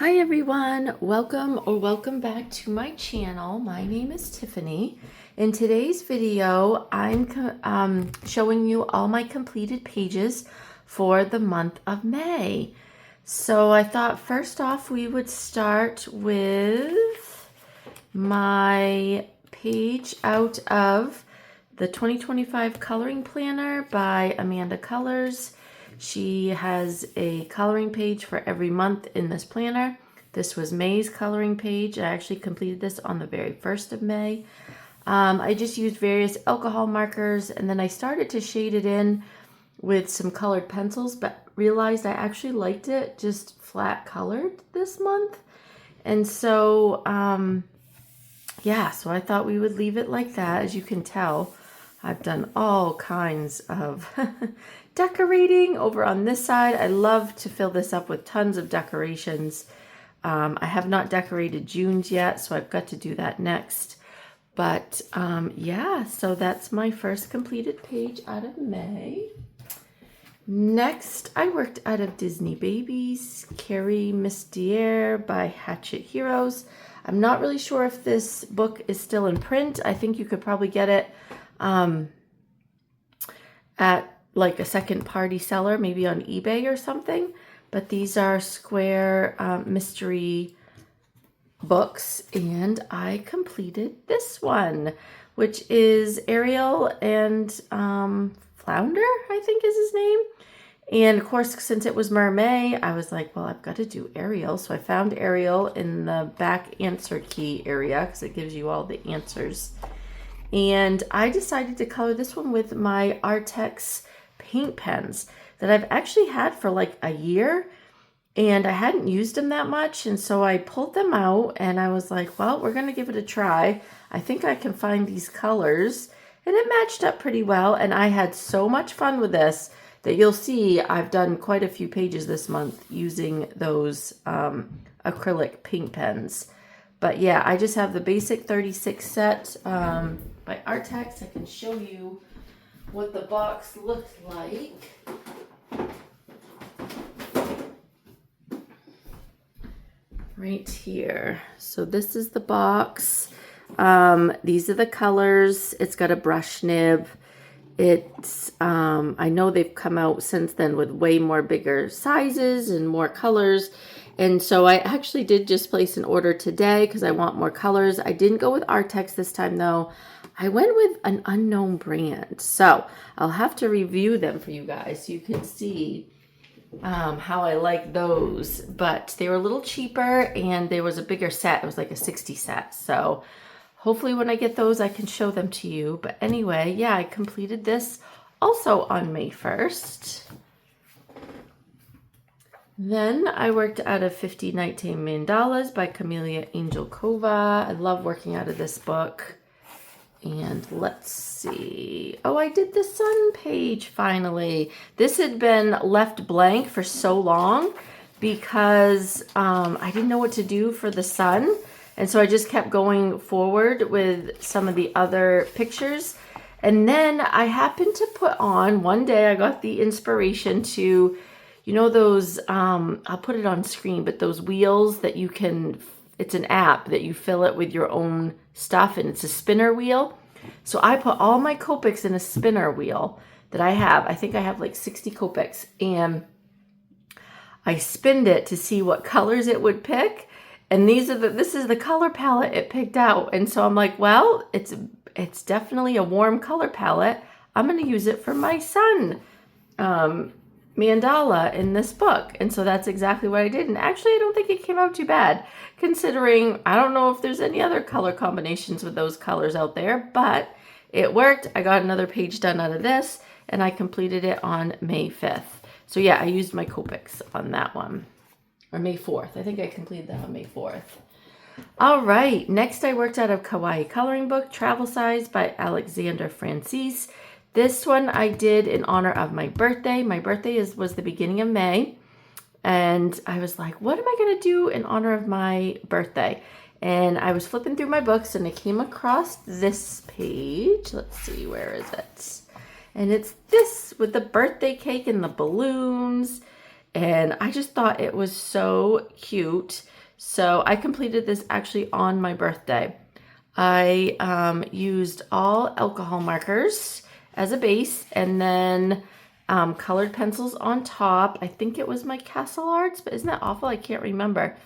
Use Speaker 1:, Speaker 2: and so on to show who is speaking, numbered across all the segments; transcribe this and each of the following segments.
Speaker 1: Hi everyone, welcome back to my channel. My name is Tiffany. In today's video, I'm showing you all my completed pages for the month of May. So I thought first off we would start with my page out of the 2025 Coloring Planner by Amanda Colors. She has a coloring page for every month in this planner. This was May's coloring page. I actually completed this on the very 1st of May. I just used various alcohol markers and then I started to shade it in with some colored pencils, but realized I actually liked it just flat colored this month. And so, yeah, so I thought we would leave it like that. As you can tell, I've done all kinds of decorating over on this side. I love to fill this up with tons of decorations. I have not decorated June's yet, so I've got to do that next. But yeah, so that's my first completed page out of May. Next, I worked out of Disney Babies, Carrie Mysteres by Hatchet Heroes. I'm not really sure if this book is still in print. I think you could probably get it at like a second party seller, maybe on eBay or something. But these are square mystery books, and I completed this one, which is Ariel and Flounder, I think is his name. And of course, since it was Mermaid, I was like, well, I've got to do Ariel. So I found Ariel in the back answer key area because it gives you all the answers. And I decided to color this one with my Artex paint pens that I've actually had for like a year, and I hadn't used them that much. And so I pulled them out and I was like, well, we're going to give it a try. I think I can find these colors, and it matched up pretty well. And I had so much fun with this that you'll see I've done quite a few pages this month using those acrylic paint pens. But yeah, I just have the basic 36 set by Artex. I can show you what the box looked like. Right here. So this is the box. These are the colors. It's got a brush nib. It's I know they've come out since then with way more bigger sizes and more colors. And so I actually did just place an order today because I want more colors. I didn't go with Artex this time though. I went with an unknown brand. So I'll have to review them for you guys so you can see how I like those. But they were a little cheaper and there was a bigger set. It was like a 60 set. So hopefully when I get those, I can show them to you. But anyway, yeah, I completed this also on May 1st. Then I worked out of 50 Nightime Mandalas by Camellia Angel Kova. I love working out of this book. And let's see. Oh, I did the sun page finally. This had been left blank for so long because I didn't know what to do for the sun. And so I just kept going forward with some of the other pictures. And then I happened to put on, one day I got the inspiration to, you know, those, I'll put it on screen, but those wheels that you can, it's an app that you fill it with your own stuff, and it's a spinner wheel. So I put all my Copics in a spinner wheel that I have. I think I have like 60 Copics, and I spinned it to see what colors it would pick. And this is the color palette it picked out. And so I'm like, well, it's definitely a warm color palette. I'm going to use it for my sun mandala in this book. And so that's exactly what I did. And actually, I don't think it came out too bad, considering I don't know if there's any other color combinations with those colors out there, but it worked. I got another page done out of this, and I completed it on May 5th. So yeah, I used my Copics on that one. Or May 4th. I think I completed that on May 4th. All right, next I worked out of Kawaii Coloring Book, Travel Size by Alexander Francis. This one I did in honor of my birthday. My birthday was the beginning of May. And I was like, what am I going to do in honor of my birthday? And I was flipping through my books and I came across this page. Let's see, where is it? And it's this with the birthday cake and the balloons. And I just thought it was so cute. So I completed this actually on my birthday. I used all alcohol markers as a base, and then colored pencils on top. I think it was my Castle Arts, but isn't that awful? I can't remember.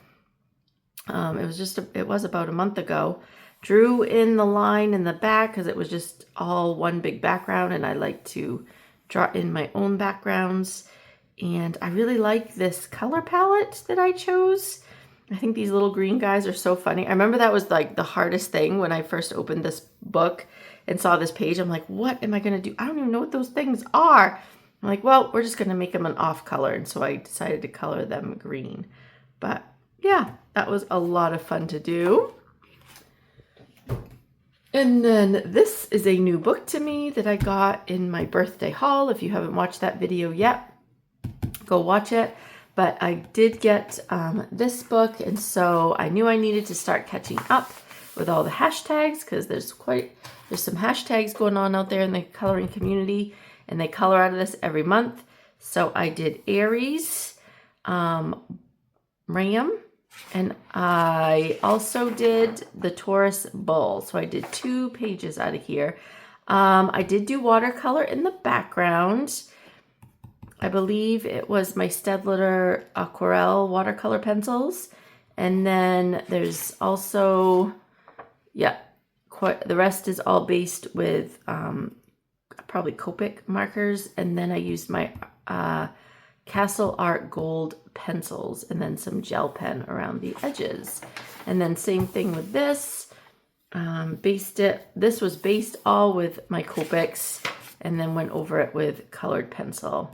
Speaker 1: It was about a month ago. Drew in the line in the back because it was just all one big background, and I like to draw in my own backgrounds. And I really like this color palette that I chose. I think these little green guys are so funny. I remember that was like the hardest thing when I first opened this book and saw this page. I'm like, what am I going to do? I don't even know what those things are. I'm like, well, we're just going to make them an off color. And so I decided to color them green. But yeah, that was a lot of fun to do. And then this is a new book to me that I got in my birthday haul. If you haven't watched that video yet, go watch it. But I did get this book, and so I knew I needed to start catching up with all the hashtags, because there's some hashtags going on out there in the coloring community, and they color out of this every month. So I did Aries, Ram, and I also did the Taurus Bull. So I did 2 pages out of here. I did do watercolor in the background. I believe it was my Stedler Aquarelle watercolor pencils. And then there's also, yeah, the rest is all based with probably Copic markers. And then I used my Castle Art Gold pencils and then some gel pen around the edges. And then same thing with this. This was based all with my Copics and then went over it with colored pencil.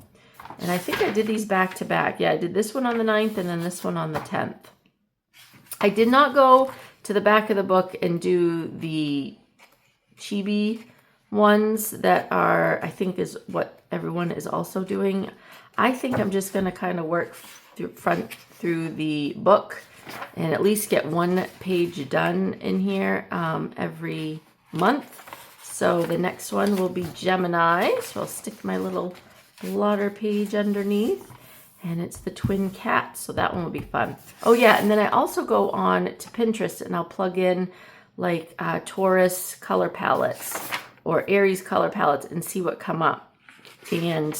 Speaker 1: And I think I did these back to back. Yeah, I did this one on the 9th and then this one on the 10th. I did not go to the back of the book and do the chibi ones that are, I think is what everyone is also doing. I think I'm just going to kind of work through the book and at least get 1 page done in here every month. So the next one will be Gemini. So I'll stick my little blotter page underneath, and it's the twin cats, so that one will be fun. Oh yeah, and then I also go on to Pinterest and I'll plug in like Taurus color palettes or Aries color palettes and see what come up. And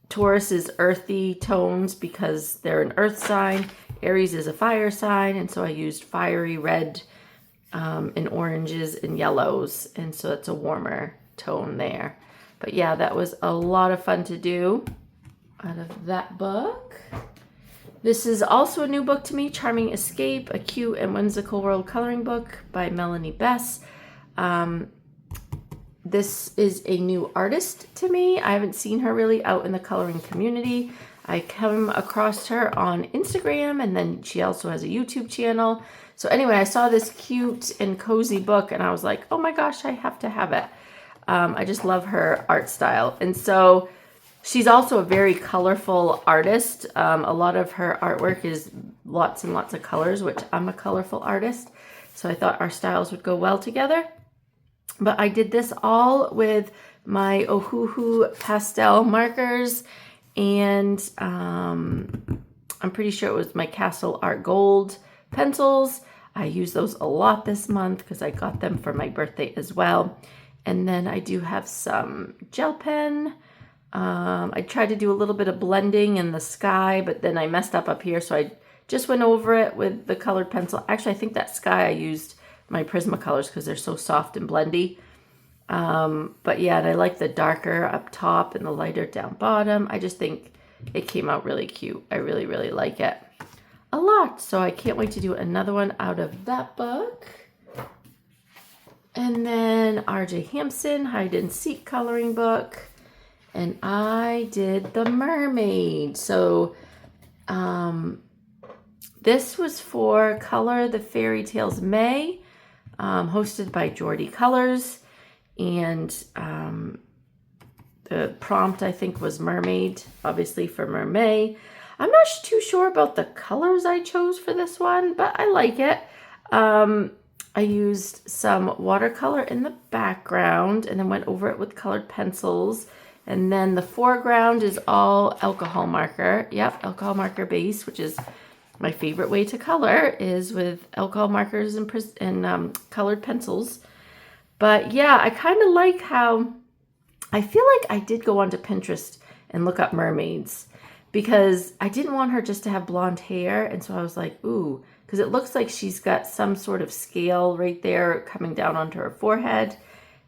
Speaker 1: Taurus is earthy tones because they're an earth sign. Aries is a fire sign, and so I used fiery red and oranges and yellows, and so it's a warmer tone there. But yeah, that was a lot of fun to do out of that book. This is also a new book to me, Charming Escape, a cute and whimsical world coloring book by Melanie Bess. This is a new artist to me. I haven't seen her really out in the coloring community. I came across her on Instagram, and then she also has a YouTube channel. So anyway, I saw this cute and cozy book and I was like, oh my gosh, I have to have it. I just love her art style. And so she's also a very colorful artist. A lot of her artwork is lots and lots of colors, which I'm a colorful artist. So I thought our styles would go well together. But I did this all with my Ohuhu pastel markers. And I'm pretty sure it was my Castle Art Gold pencils. I use those a lot this month because I got them for my birthday as well. And then I do have some gel pen. I tried to do a little bit of blending in the sky, but then I messed up here. So I just went over it with the colored pencil. Actually, I think that sky I used my Prismacolors because they're so soft and blendy. But yeah, and I like the darker up top and the lighter down bottom. I just think it came out really cute. I really, really like it a lot. So I can't wait to do another one out of that book. And then R.J. Hampson, Hide and Seek coloring book. And I did the mermaid. So this was for Color the Fairy Tales May, hosted by Geordie Colors. And the prompt, I think, was mermaid, obviously for mermaid. I'm not too sure about the colors I chose for this one, but I like it. I used some watercolor in the background and then went over it with colored pencils. And then the foreground is all alcohol marker. Yep, alcohol marker base, which is my favorite way to color is with alcohol markers and colored pencils. But yeah, I kind of like how, I feel like I did go onto Pinterest and look up mermaids because I didn't want her just to have blonde hair. And so I was like, ooh, because it looks like she's got some sort of scale right there coming down onto her forehead,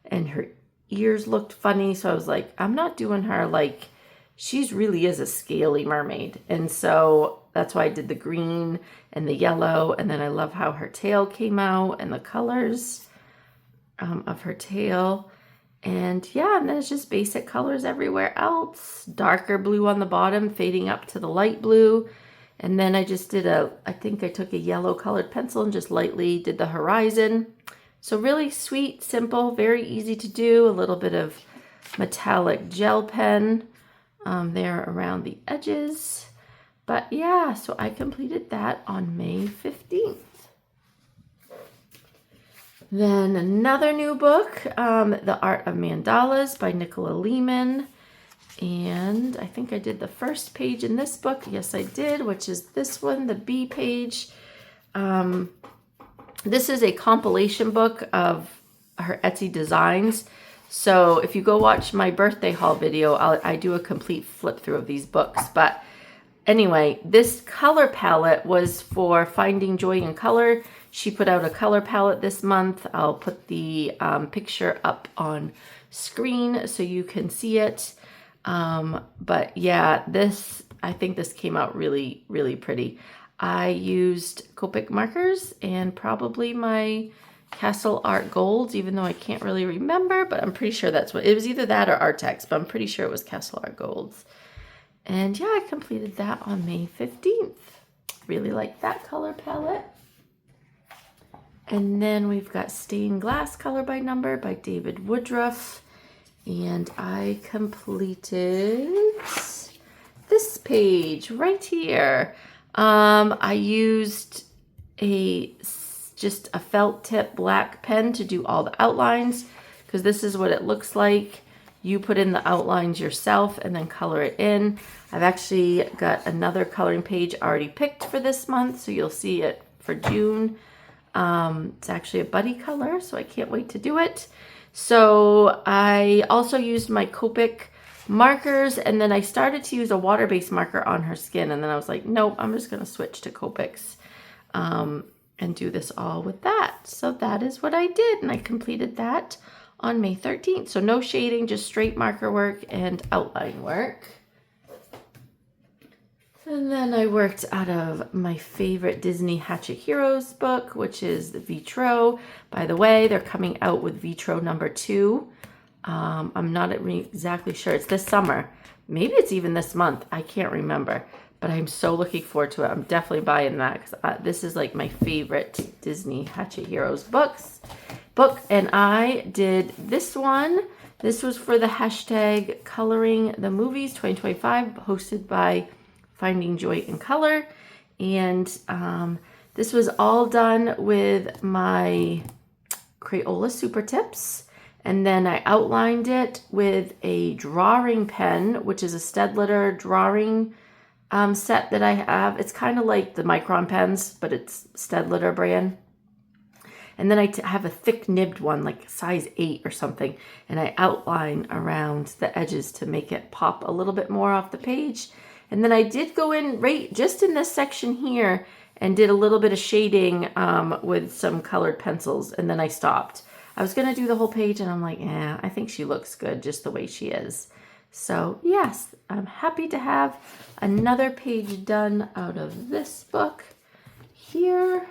Speaker 1: and her ears looked funny. So I was like, I'm not doing her like, she's really is a scaly mermaid. And so that's why I did the green and the yellow. And then I love how her tail came out and the colors of her tail. And yeah, and then it's just basic colors everywhere else. Darker blue on the bottom, fading up to the light blue. And then I just did I think I took a yellow colored pencil and just lightly did the horizon. So really sweet, simple, very easy to do. A little bit of metallic gel pen there around the edges. But yeah, so I completed that on May 15th. Then another new book, The Art of Mandalas by Nicola Lehman. And I think I did the first page in this book. Yes, I did, which is this one, the B page. This is a compilation book of her Etsy designs. So if you go watch my birthday haul video, I do a complete flip through of these books. But anyway, this color palette was for finding joy in color. She put out a color palette this month. I'll put the picture up on screen so you can see it. But yeah, I think this came out really, really pretty. I used Copic markers and probably my Castle Art Golds, even though I can't really remember, but I'm pretty sure that's what, it was either that or Artex, but I'm pretty sure it was Castle Art Golds. And yeah, I completed that on May 15th. Really like that color palette. And then we've got Stained Glass Color by Number by David Woodruff. And I completed this page right here. I used just a felt tip black pen to do all the outlines, because this is what it looks like. You put in the outlines yourself and then color it in. I've actually got another coloring page already picked for this month, so you'll see it for June. It's actually a buddy color, so I can't wait to do it. So I also used my Copic markers, and then I started to use a water-based marker on her skin, and then I was like, nope, I'm just going to switch to Copics and do this all with that. So that is what I did, and I completed that on May 13th. So no shading, just straight marker work and outline work. And then I worked out of my favorite Disney Hatchet Heroes book, which is the Vitraux. By the way, they're coming out with Vitraux number 2. I'm not exactly sure. It's this summer. Maybe it's even this month. I can't remember. But I'm so looking forward to it. I'm definitely buying that because this is like my favorite Disney Hatchet Heroes book. And I did this one. This was for the hashtag Coloring the Movies 2025, hosted by Finding Joy in Color. And this was all done with my Crayola Super Tips. And then I outlined it with a drawing pen, which is a Stedtler drawing set that I have. It's kind of like the Micron pens, but it's Stedtler brand. And then I have a thick nibbed one, like size 8 or something. And I outline around the edges to make it pop a little bit more off the page. And then I did go in right just in this section here and did a little bit of shading with some colored pencils. And then I stopped. I was going to do the whole page and I'm like, yeah, I think she looks good just the way she is. So yes, I'm happy to have another page done out of this book here.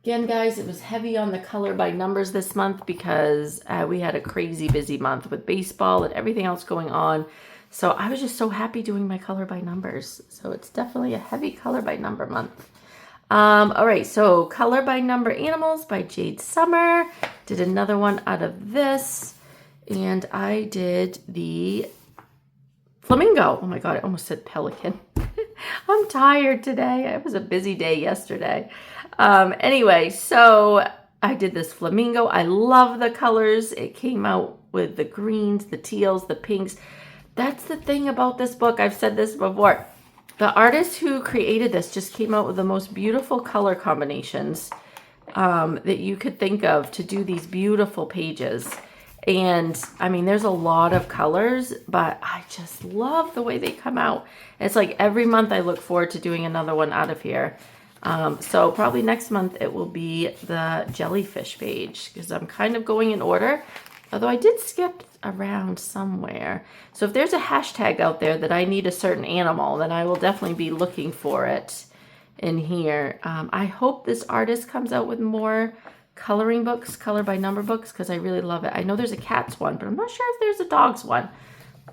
Speaker 1: Again, guys, it was heavy on the color by numbers this month because we had a crazy busy month with baseball and everything else going on. So I was just so happy doing my color by numbers. So it's definitely a heavy color by number month. All right, so Color by Number Animals by Jade Summer. Did another one out of this. And I did the flamingo. Oh my God, I almost said pelican. I'm tired today. It was a busy day yesterday. Anyway, so I did this flamingo. I love the colors. It came out with the greens, the teals, the pinks. That's the thing about this book. I've said this before. The artist who created this just came out with the most beautiful color combinations that you could think of to do these beautiful pages. And I mean, there's a lot of colors, but I just love the way they come out. It's like every month I look forward to doing another one out of here. So probably next month it will be the jellyfish page, because I'm kind of going in order, although I did skip around somewhere. So if there's a hashtag out there that I need a certain animal, then I will definitely be looking for it in here. I hope this artist comes out with more coloring books, color by number books, because I really love it. I know there's a cat's one, but I'm not sure if there's a dog's one,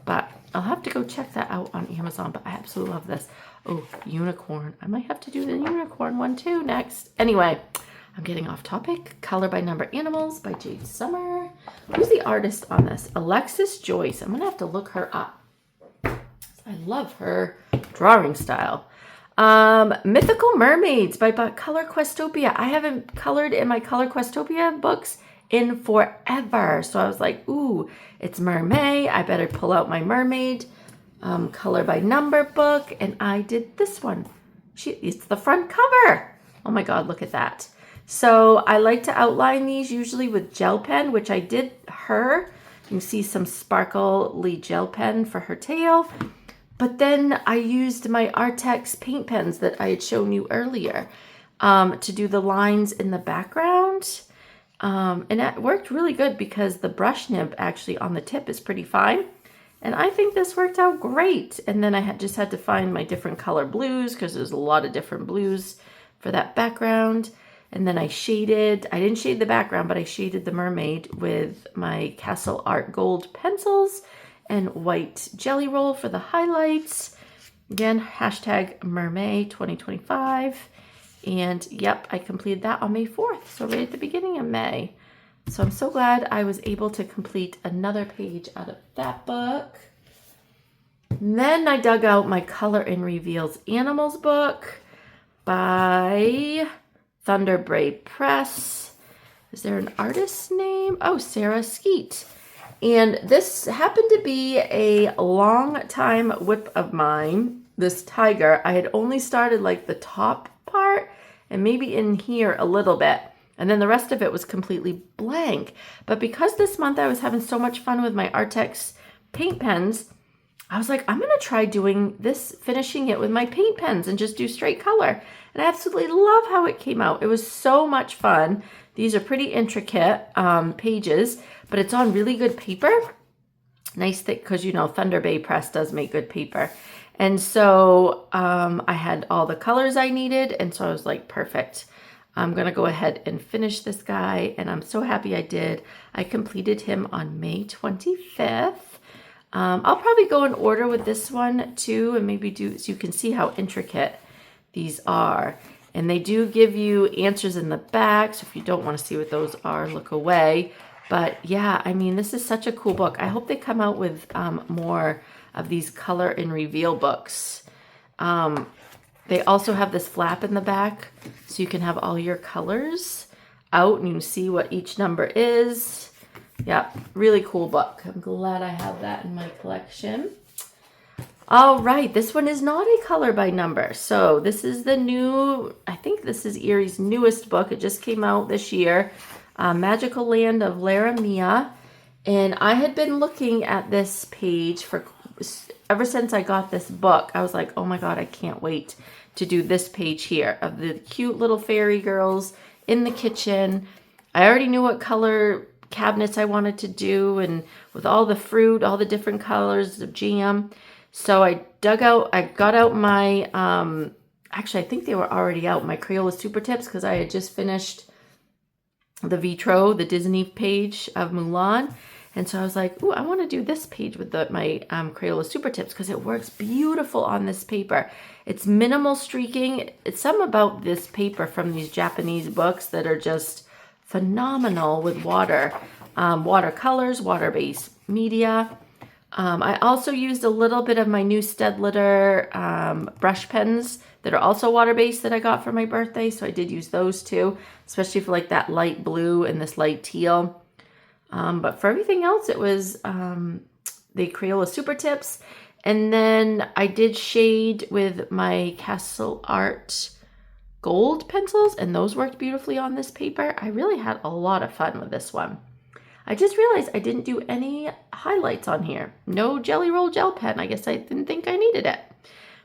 Speaker 1: but I'll have to go check that out on Amazon. But I absolutely love this. Oh, unicorn. I might have to do the unicorn one too next. Anyway, I'm getting off topic. Color by Number Animals by Jade Summer. Who's the artist on this? Alexis Joyce. I'm going to have to look her up. I love her drawing style. Mythical Mermaids by Color Questopia. I haven't colored in my Color Questopia books in forever. So I was like, ooh, it's mermaid. I better pull out my mermaid color by number book. And I did this one. It's the front cover. Oh my God, look at that. So I like to outline these usually with gel pen, which I did her. You can see some sparkly gel pen for her tail. But then I used my Artex paint pens that I had shown you earlier to do the lines in the background. And that worked really good because the brush nib actually on the tip is pretty fine. And I think this worked out great. And then I just had to find my different color blues because there's a lot of different blues for that background. And then I didn't shade the background, but I shaded the mermaid with my Castle Art Gold pencils and white jelly roll for the highlights. Again, hashtag mermaid 2025. And yep, I completed that on May 4th. So right at the beginning of May. So I'm so glad I was able to complete another page out of that book. And then I dug out my Color and Reveals Animals book by Thunderbraid Press. Is there an artist's name? Oh, Sarah Skeet. And this happened to be a long time whip of mine, this tiger. I had only started like the top part and maybe in here a little bit. And then the rest of it was completely blank. But because this month I was having so much fun with my Artex paint pens, I was like, I'm going to try doing this, finishing it with my paint pens and just do straight color. And I absolutely love how it came out. It was so much fun. These are pretty intricate pages, but it's on really good paper. Nice thick, because you know Thunder Bay Press does make good paper. And so I had all the colors I needed, and so I was like, perfect. I'm going to go ahead and finish this guy, and I'm so happy I did. I completed him on May 25th. I'll probably go in order with this one too, and maybe do so you can see how intricate these are. And they do give you answers in the back, so if you don't want to see what those are, look away. But yeah, I mean, this is such a cool book. I hope they come out with more of these color and reveal books. They also have this flap in the back, so you can have all your colors out and you can see what each number is. Yeah, really cool book. I'm glad I have that in my collection. All right, this one is not a color by number. So this is the new, I think this is Eiry's newest book. It just came out this year, Magical Land of Laramia. And I had been looking at this page for ever since I got this book. I was like, oh my God, I can't wait to do this page here of the cute little fairy girls in the kitchen. I already knew what color cabinets I wanted to do, and with all the fruit, all the different colors of jam. So I got out my, actually I think they were already out, my Crayola Super Tips, because I had just finished the Vitraux, the Disney page of Mulan. And so I was like, ooh, I want to do this page with my Crayola Super Tips because it works beautiful on this paper. It's minimal streaking. It's something about this paper from these Japanese books that are just phenomenal with watercolors, water-based media. I also used a little bit of my new Stedlitter brush pens that are also water-based that I got for my birthday. So I did use those too, especially for like that light blue and this light teal. But for everything else, it was the Crayola Super Tips. And then I did shade with my Castle Art gold pencils, and those worked beautifully on this paper. I really had a lot of fun with this one. I just realized I didn't do any highlights on here. No Jelly Roll gel pen. I guess I didn't think I needed it.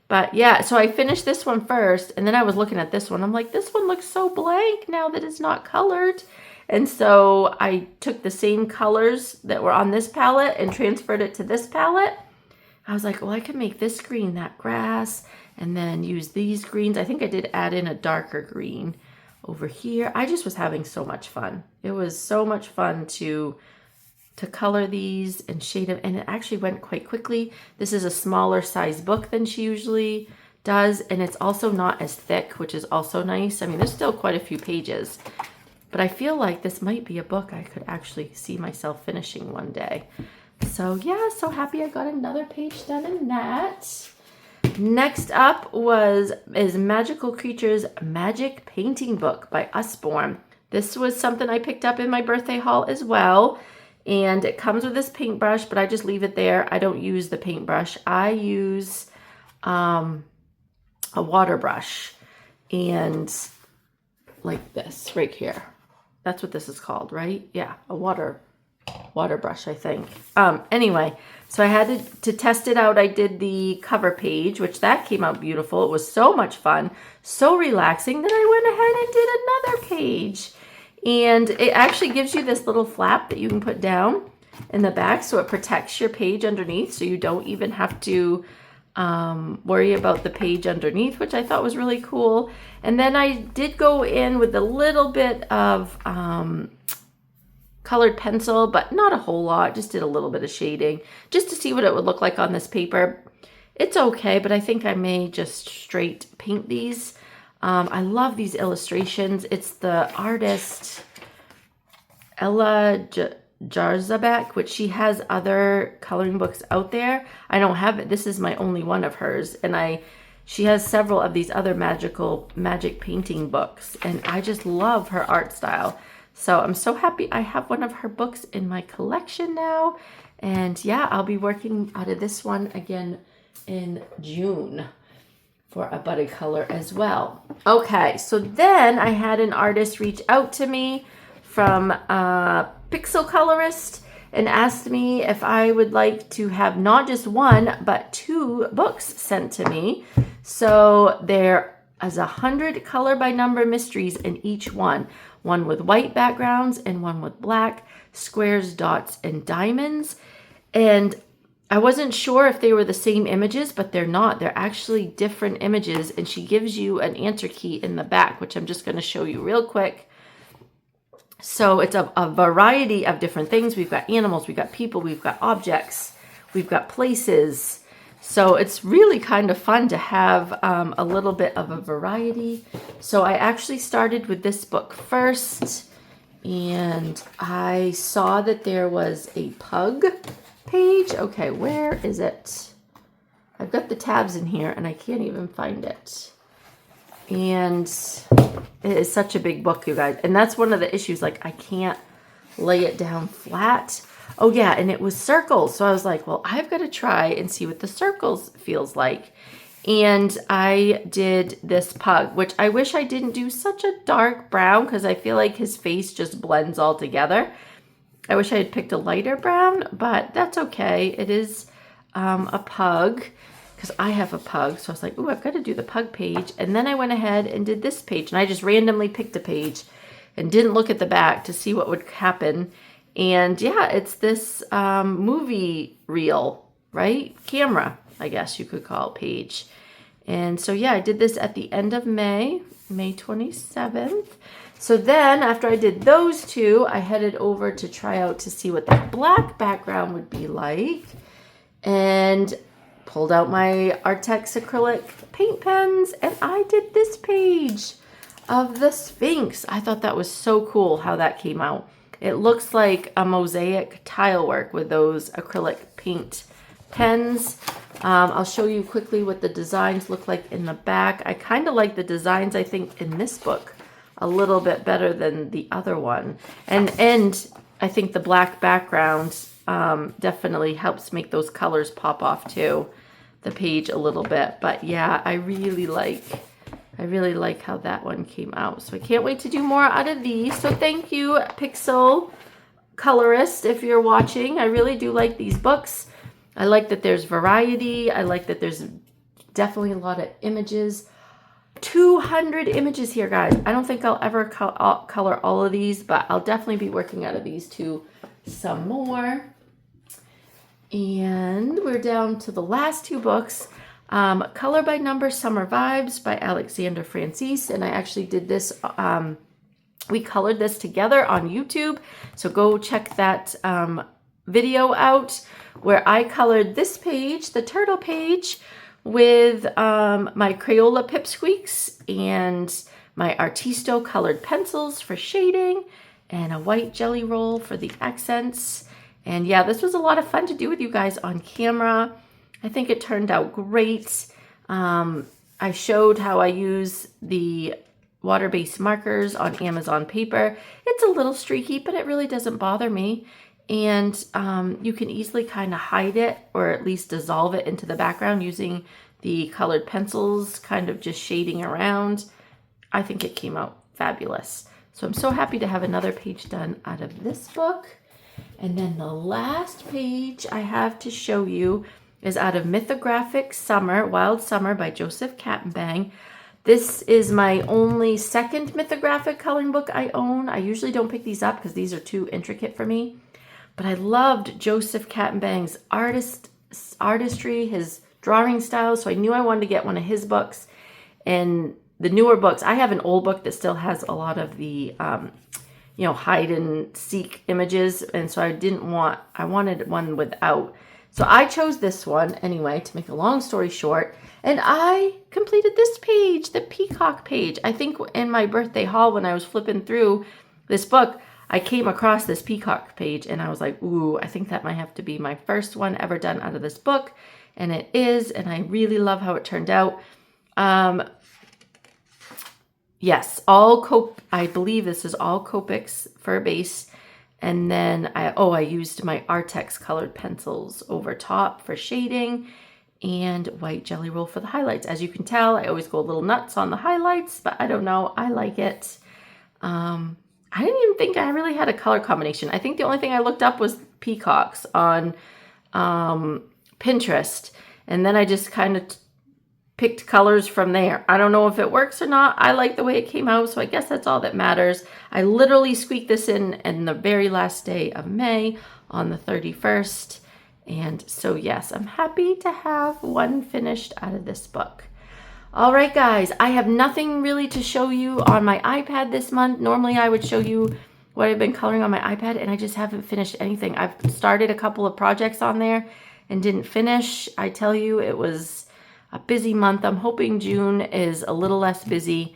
Speaker 1: But yeah, so I finished this one first, and then I was looking at this one. I'm like, this one looks so blank now that it's not colored. And so I took the same colors that were on this palette and transferred it to this palette. I was like, well, I can make this green that grass and then use these greens. I think I did add in a darker green over here. I just was having so much fun. It was so much fun to color these and shade them, and it actually went quite quickly. This is a smaller size book than she usually does, and it's also not as thick, which is also nice. I mean, there's still quite a few pages, but I feel like this might be a book I could actually see myself finishing one day. So yeah, so happy I got another page done in that. Next up is Magical Creatures Magic Painting Book by Usborne. This was something I picked up in my birthday haul as well. And it comes with this paintbrush, but I just leave it there. I don't use the paintbrush. I use a water brush, and like this right here. That's what this is called, right? Yeah, a water brush, I think. Anyway, so I had to test it out. I did the cover page, which that came out beautiful. It was so much fun, so relaxing that I went ahead and did another page. And it actually gives you this little flap that you can put down in the back, so it protects your page underneath, so you don't even have to worry about the page underneath, which I thought was really cool. And then I did go in with a little bit of colored pencil, but not a whole lot. Just did a little bit of shading just to see what it would look like on this paper. It's okay, but I think I may just straight paint these. I love these illustrations. It's the artist Ella Jarzabek, which she has other coloring books out there. I don't have it. This is my only one of hers, and she has several of these other magic painting books, and I just love her art style. So I'm so happy I have one of her books in my collection now. And yeah, I'll be working out of this one again in June for a buddy color as well. Okay, so then I had an artist reach out to me from a pixel colorist and asked me if I would like to have not just one, but 2 books sent to me. So there is 100 color by number mysteries in each one. One with white backgrounds and one with black, squares, dots, and diamonds. And I wasn't sure if they were the same images, but they're not. They're actually different images, and she gives you an answer key in the back, which I'm just going to show you real quick. So it's a variety of different things. We've got animals, we've got people, we've got objects, we've got places. So it's really kind of fun to have a little bit of a variety. So I actually started with this book first, and I saw that there was a pug page. Okay, where is it? I've got the tabs in here and I can't even find it. And it is such a big book, you guys. And that's one of the issues. Like, I can't lay it down flat. Oh yeah, and it was circles. So I was like, well, I've got to try and see what the circles feels like. And I did this pug, which I wish I didn't do such a dark brown because I feel like his face just blends all together. I wish I had picked a lighter brown, but that's okay. It is a pug because I have a pug. So I was like, ooh, I've got to do the pug page. And then I went ahead and did this page. And I just randomly picked a page and didn't look at the back to see what would happen. And yeah, it's this movie reel, right? Camera, I guess you could call it, page. And so yeah, I did this at the end of May 27th. So then after I did those 2, I headed over to try out to see what the black background would be like. And pulled out my Artex acrylic paint pens, and I did this page of the Sphinx. I thought that was so cool how that came out. It looks like a mosaic tile work with those acrylic paint pens. I'll show you quickly what the designs look like in the back. I kind of like the designs, I think, in this book a little bit better than the other one. And I think the black background definitely helps make those colors pop off too. the page a little bit. But yeah, I really like how that one came out. So I can't wait to do more out of these. So thank you, Pixel Colorist, if you're watching. I really do like these books. I like that there's variety. I like that there's definitely a lot of images. 200 images here, guys. I don't think I'll ever color all of these, but I'll definitely be working out of these two some more. And we're down to the last two books. Color by Number Summer Vibes by Alexander Francis. And I actually did this, we colored this together on YouTube. So go check that video out where I colored this page, the turtle page, with my Crayola Pipsqueaks and my Artisto colored pencils for shading and a white jelly roll for the accents. And yeah, this was a lot of fun to do with you guys on camera. I think it turned out great. I showed how I use the water-based markers on Amazon paper. It's a little streaky, but it really doesn't bother me. And you can easily kind of hide it or at least dissolve it into the background using the colored pencils, kind of just shading around. I think it came out fabulous. So I'm so happy to have another page done out of this book. And then the last page I have to show you is out of Mythographic Wild Summer by Joseph Kattenbang. This is my only second Mythographic coloring book I own. I usually don't pick these up because these are too intricate for me. But I loved Joseph Kattenbang's artistry, his drawing style, so I knew I wanted to get one of his books. And the newer books, I have an old book that still has a lot of the hide and seek images, and so I wanted one without. So I chose this one anyway, to make a long story short, and I completed this page, the peacock page. I think in my birthday haul, when I was flipping through this book, I came across this peacock page and I was like, ooh, I think that might have to be my first one ever done out of this book. And it is, and I really love how it turned out. Yes, I believe this is all Copics for a base. And then I used my Artex colored pencils over top for shading and white jelly roll for the highlights. As you can tell, I always go a little nuts on the highlights, but I don't know, I like it. I didn't even think I really had a color combination. I think the only thing I looked up was peacocks on Pinterest. And then I just kind of picked colors from there. I don't know if it works or not. I like the way it came out, so I guess that's all that matters. I literally squeaked this in the very last day of May on the 31st. And so yes, I'm happy to have one finished out of this book. All right, guys, I have nothing really to show you on my iPad this month. Normally I would show you what I've been coloring on my iPad, and I just haven't finished anything. I've started a couple of projects on there and didn't finish. I tell you, it was a busy month. I'm hoping June is a little less busy,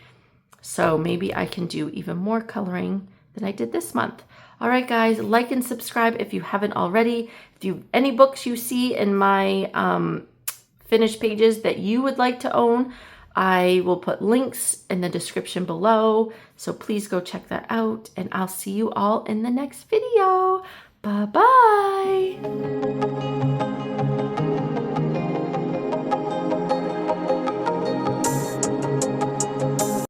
Speaker 1: so maybe I can do even more coloring than I did this month. All right, guys, like and subscribe if you haven't already. If you any books you see in my finished pages that you would like to own, I will put links in the description below, so please go check that out, and I'll see you all in the next video. Bye-bye.